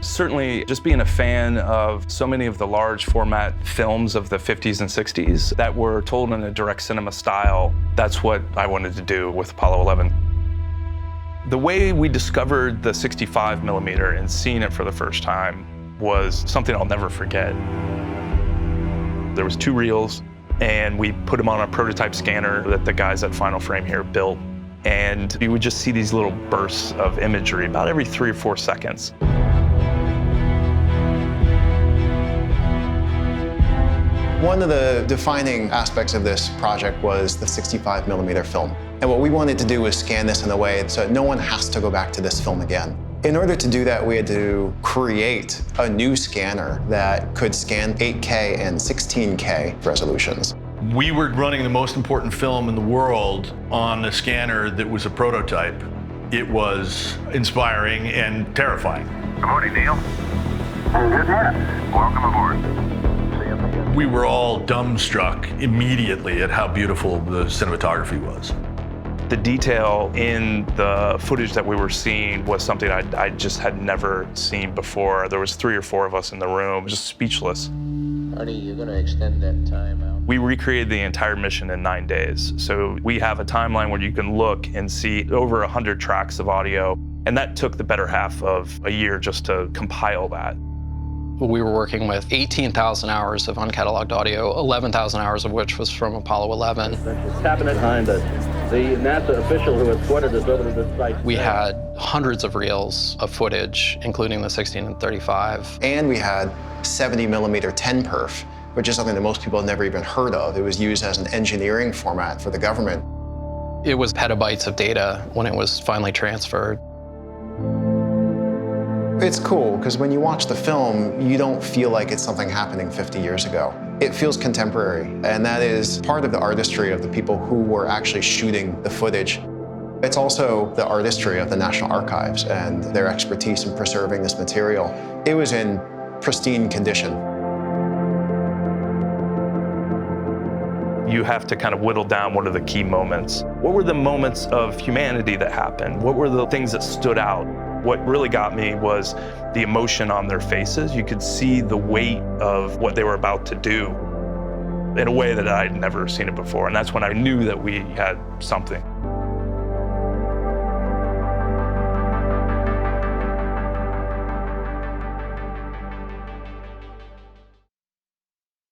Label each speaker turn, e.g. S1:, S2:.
S1: Certainly, just being a fan of so many of the large format films of the 50s and 60s that were told in a direct cinema style, that's what I wanted to do with Apollo 11. The way we discovered the 65 millimeter and seeing it for the first time was something I'll never forget. There was 2 reels, and we put them on a prototype scanner that the guys at Final Frame here built. And you would just see these little bursts of imagery about every 3 or 4 seconds.
S2: One of the defining aspects of this project was the 65 millimeter film. And what we wanted to do was scan this in a way so that no one has to go back to this film again. In order to do that, we had to create a new scanner that could scan 8K and 16K resolutions.
S3: We were running the most important film in the world on a scanner that was a prototype. It was inspiring and terrifying.
S4: Good morning, Neil. Good morning. Welcome aboard.
S3: We were all dumbstruck immediately at how beautiful the cinematography was.
S1: The detail in the footage that we were seeing was something I just had never seen before. There was 3 or 4 of us in the room, just speechless.
S5: Artie, you're going to extend that time out?
S1: We recreated the entire mission in 9 days. So we have a timeline where you can look and see over 100 tracks of audio, and that took the better half of a year just to compile that.
S6: We were working with 18,000 hours of uncatalogued audio, 11,000 hours of which was from Apollo 11.
S7: It's happening behind us. The NASA official who escorted us over to this site.
S6: We had hundreds of reels of footage, including the 16 and 35.
S2: And we had 70 millimeter 10 perf, which is something that most people had never even heard of. It was used as an engineering format for the government.
S6: It was petabytes of data when it was finally transferred.
S2: It's cool, because when you watch the film, you don't feel like it's something happening 50 years ago. It feels contemporary, and that is part of the artistry of the people who were actually shooting the footage. It's also the artistry of the National Archives and their expertise in preserving this material. It was in pristine condition.
S1: You have to kind of whittle down what are the key moments. What were the moments of humanity that happened? What were the things that stood out? What really got me was the emotion on their faces. You could see the weight of what they were about to do in a way that I'd never seen it before. And that's when I knew that we had something.